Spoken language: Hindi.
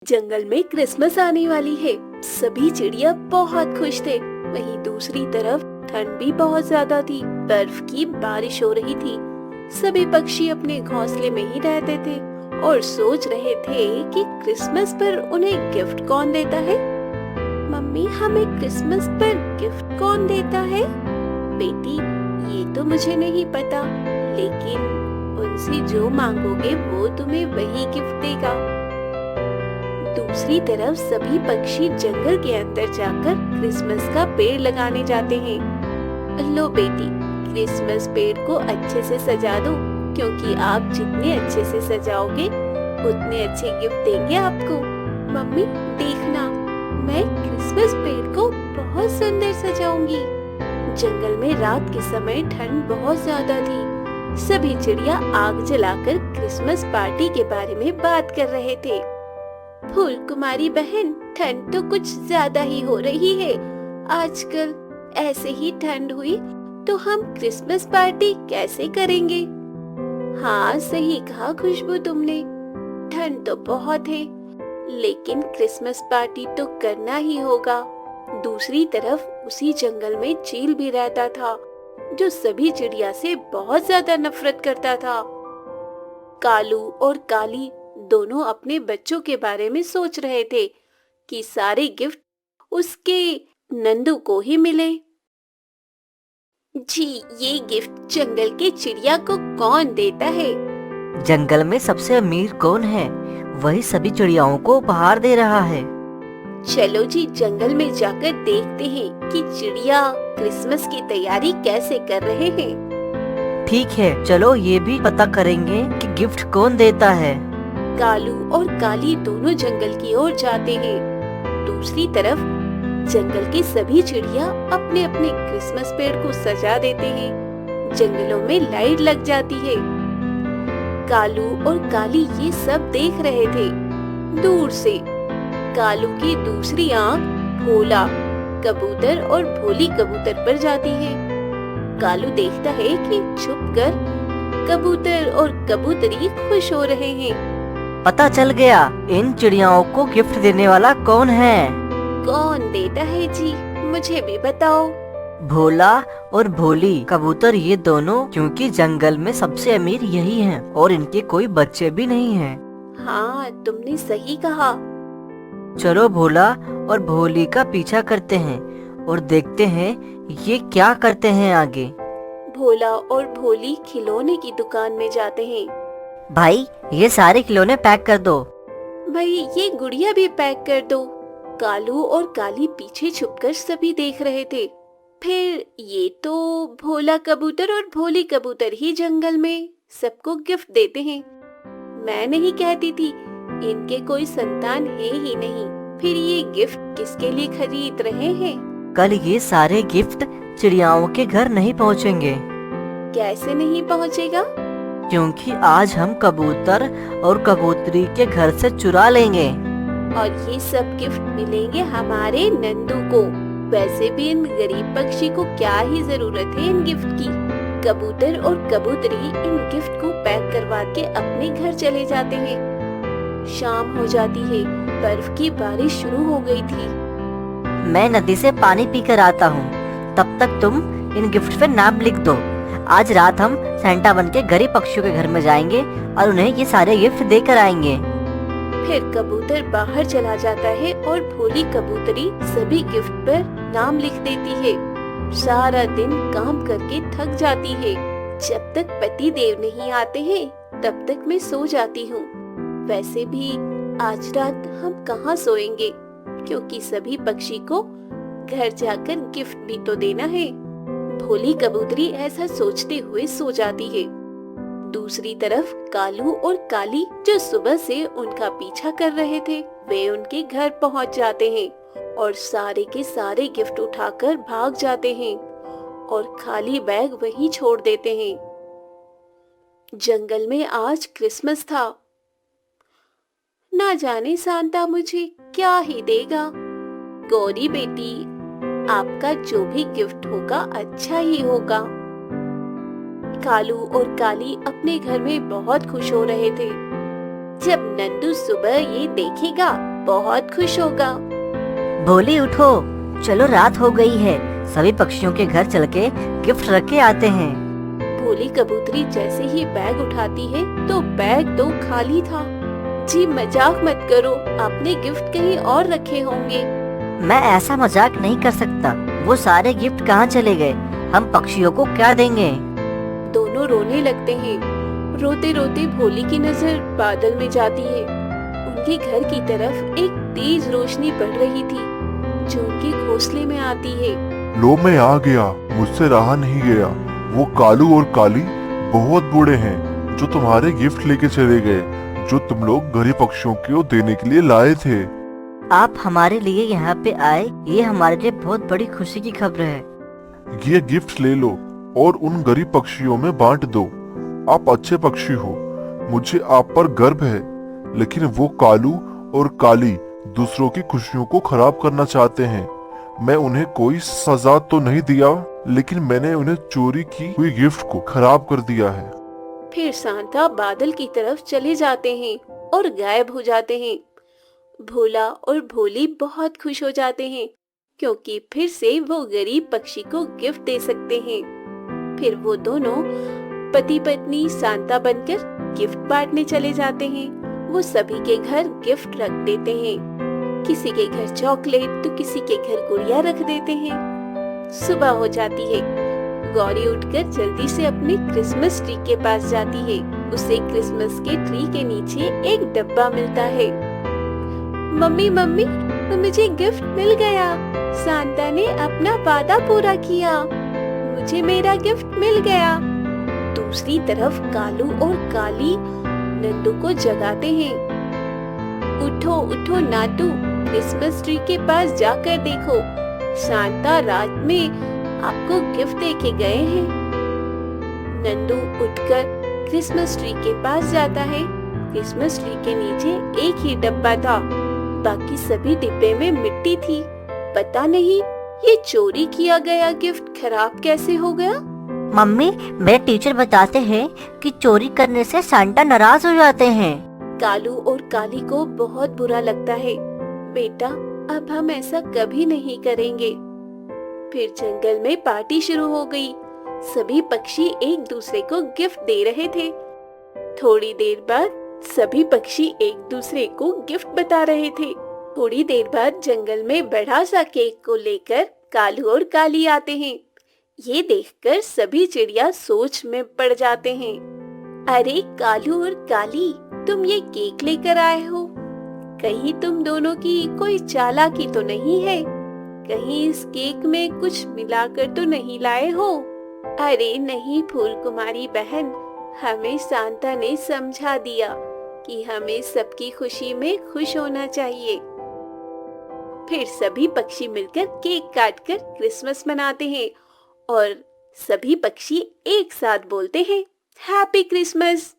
जंगल में क्रिसमस आने वाली है। सभी चिड़िया बहुत खुश थे। वहीं दूसरी तरफ ठंड भी बहुत ज्यादा थी। बर्फ की बारिश हो रही थी। सभी पक्षी अपने घोंसले में ही रहते थे और सोच रहे थे कि क्रिसमस पर उन्हें गिफ्ट कौन देता है। मम्मी, हमें क्रिसमस पर गिफ्ट कौन देता है? बेटी, ये तो मुझे नहीं पता, लेकिन उनसे जो मांगोगे वो तुम्हें वही गिफ्ट देगा। दूसरी तरफ सभी पक्षी जंगल के अंदर जाकर क्रिसमस का पेड़ लगाने जाते हैं। लो बेटी, क्रिसमस पेड़ को अच्छे से सजा दो, क्योंकि आप जितने अच्छे से सजाओगे उतने अच्छे गिफ्ट देंगे आपको। मम्मी देखना, मैं क्रिसमस पेड़ को बहुत सुंदर सजाऊंगी। जंगल में रात के समय ठंड बहुत ज्यादा थी। सभी चिड़िया आग जलाकर क्रिसमस पार्टी के बारे में बात कर रहे थे। फूल कुमारी बहन, ठंड तो कुछ ज्यादा ही हो रही है आजकल। ऐसे ही ठंड हुई तो हम क्रिसमस पार्टी कैसे करेंगे? हाँ, सही कहा खुशबू तुमने। ठंड तो बहुत है, लेकिन क्रिसमस पार्टी तो करना ही होगा। दूसरी तरफ उसी जंगल में चील भी रहता था, जो सभी चिड़िया से बहुत ज्यादा नफरत करता था। कालू और काली दोनों अपने बच्चों के बारे में सोच रहे थे कि सारे गिफ्ट उसके नंदू को ही मिले। जी, ये गिफ्ट जंगल के चिड़िया को कौन देता है? जंगल में सबसे अमीर कौन है? वही सभी चिड़ियाओं को उपहार दे रहा है। चलो जी, जंगल में जाकर देखते हैं कि चिड़िया क्रिसमस की तैयारी कैसे कर रहे हैं। ठीक है, चलो ये भी पता करेंगे कि गिफ्ट कौन देता है। कालू और काली दोनों जंगल की ओर जाते हैं। दूसरी तरफ जंगल की सभी चिड़िया अपने अपने क्रिसमस पेड़ को सजा देते हैं। जंगलों में लाइट लग जाती है। कालू और काली ये सब देख रहे थे दूर से। कालू की दूसरी आंख भोला कबूतर और भोली कबूतर पर जाती है। कालू देखता है कि छुपकर कबूतर और कबूतरी खुश हो रहे हैं। पता चल गया, इन चिड़ियाओं को गिफ्ट देने वाला कौन है। कौन देता है जी? मुझे भी बताओ। भोला और भोली कबूतर, ये दोनों, क्योंकि जंगल में सबसे अमीर यही हैं और इनके कोई बच्चे भी नहीं हैं। हाँ, तुमने सही कहा। चलो भोला और भोली का पीछा करते हैं और देखते हैं ये क्या करते हैं आगे। भोला और भोली खिलौने की दुकान में जाते हैं। भाई, ये सारे खिलौने पैक कर दो। भाई, ये गुड़िया भी पैक कर दो। कालू और काली पीछे छुपकर सभी देख रहे थे। फिर ये तो भोला कबूतर और भोली कबूतर ही जंगल में सबको गिफ्ट देते हैं। मैं नहीं कहती थी, इनके कोई संतान है ही नहीं। फिर ये गिफ्ट किसके लिए खरीद रहे हैं? कल ये सारे गिफ्ट चिड़ियाओं के घर नहीं पहुंचेंगे। कैसे नहीं पहुंचेगा? क्योंकि आज हम कबूतर और कबूतरी के घर से चुरा लेंगे और ये सब गिफ्ट मिलेंगे हमारे नंदू को। वैसे भी इन गरीब पक्षी को क्या ही जरूरत है इन गिफ्ट की। कबूतर और कबूतरी इन गिफ्ट को पैक करवा के अपने घर चले जाते हैं। शाम हो जाती है। बर्फ की बारिश शुरू हो गई थी। मैं नदी से पानी पीकर आता हूँ, तब तक तुम इन गिफ्ट पे नाम लिख दो। आज रात हम सेंटा बन के गरीब पक्षियों के घर में जाएंगे और उन्हें ये सारे गिफ्ट देकर आएंगे। फिर कबूतर बाहर चला जाता है और भोली कबूतरी सभी गिफ्ट पर नाम लिख देती है। सारा दिन काम करके थक जाती है। जब तक पति देव नहीं आते हैं तब तक मैं सो जाती हूँ। वैसे भी आज रात हम कहाँ सोएंगे, क्योंकि सभी पक्षी को घर जाकर गिफ्ट भी तो देना है। भोली कबूतरी ऐसा सोचते हुए सो जाती है। दूसरी तरफ कालू और काली, जो सुबह से उनका पीछा कर रहे थे, वे उनके घर पहुंच जाते हैं और सारे के सारे गिफ्ट उठाकर भाग जाते हैं और खाली बैग वहीं छोड़ देते हैं। जंगल में आज क्रिसमस था। ना जाने सांता मुझे क्या ही देगा। गौरी बेटी, आपका जो भी गिफ्ट होगा अच्छा ही होगा। कालू और काली अपने घर में बहुत खुश हो रहे थे। जब नंदू सुबह ये देखेगा बहुत खुश होगा। भोली उठो, चलो रात हो गई है, सभी पक्षियों के घर चल के गिफ्ट रख के आते हैं। भोली कबूतरी जैसे ही बैग उठाती है तो बैग तो खाली था। जी मजाक मत करो, आपने गिफ्ट कहीं और रखे होंगे। मैं ऐसा मजाक नहीं कर सकता, वो सारे गिफ्ट कहाँ चले गए? हम पक्षियों को क्या देंगे? दोनों रोने लगते हैं। रोते रोते भोली की नजर बादल में जाती है। उनके घर की तरफ एक तेज रोशनी पड़ रही थी जो उनके घोंसले में आती है। लो मैं आ गया, मुझसे रहा नहीं गया। वो कालू और काली बहुत बूढ़े हैं जो तुम्हारे गिफ्ट लेके चले गए, जो तुम लोग गरीब पक्षियों को देने के लिए लाए थे। आप हमारे लिए यहाँ पे आए, ये हमारे लिए बहुत बड़ी खुशी की खबर है। ये गिफ्ट ले लो और उन गरीब पक्षियों में बांट दो। आप अच्छे पक्षी हो, मुझे आप पर गर्व है, लेकिन वो कालू और काली दूसरों की खुशियों को खराब करना चाहते हैं। मैं उन्हें कोई सजा तो नहीं दिया, लेकिन मैंने उन्हें चोरी की हुई गिफ्ट को खराब कर दिया है। फिर सांता बादल की तरफ चले जाते हैं और गायब हो जाते हैं। भोला और भोली बहुत खुश हो जाते हैं क्योंकि फिर से वो गरीब पक्षी को गिफ्ट दे सकते हैं। फिर वो दोनों पति पत्नी सांता बनकर गिफ्ट बांटने चले जाते हैं। वो सभी के घर गिफ्ट रख देते हैं। किसी के घर चॉकलेट तो किसी के घर गुड़िया रख देते हैं। सुबह हो जाती है। गौरी उठकर जल्दी से अपने क्रिसमस ट्री के पास जाती है। उसे क्रिसमस के ट्री के नीचे एक डब्बा मिलता है। मम्मी मम्मी, मुझे गिफ्ट मिल गया। सांता ने अपना वादा पूरा किया। मुझे मेरा गिफ्ट मिल गया। दूसरी तरफ कालू और काली नंदू को जगाते हैं। उठो उठो नाटू, क्रिसमस ट्री के पास जाकर देखो, सांता रात में आपको गिफ्ट देके गए हैं। नंदू उठकर क्रिसमस ट्री के पास जाता है। क्रिसमस ट्री के नीचे एक ही डब्बा था, बाकी सभी डिब्बे में मिट्टी थी। पता नहीं ये चोरी किया गया गिफ्ट खराब कैसे हो गया। मम्मी, मेरे टीचर बताते हैं कि चोरी करने से सांता नाराज हो जाते हैं। कालू और काली को बहुत बुरा लगता है। बेटा, अब हम ऐसा कभी नहीं करेंगे। फिर जंगल में पार्टी शुरू हो गई। सभी पक्षी एक दूसरे को गिफ्ट दे रहे थे। थोड़ी देर बाद सभी पक्षी एक दूसरे को गिफ्ट बता रहे थे। थोड़ी देर बाद जंगल में बड़ा सा केक को लेकर कालू और काली आते हैं। ये देखकर सभी चिड़िया सोच में पड़ जाते हैं। अरे कालू और काली, तुम ये केक लेकर आए हो, कहीं तुम दोनों की कोई चालाकी तो नहीं है? कहीं इस केक में कुछ मिलाकर तो नहीं लाए हो? अरे नहीं फूल कुमारी बहन, हमें सांता ने समझा दिया कि हमें सबकी खुशी में खुश होना चाहिए। फिर सभी पक्षी मिलकर केक काटकर क्रिसमस मनाते हैं और सभी पक्षी एक साथ बोलते हैं हैप्पी क्रिसमस।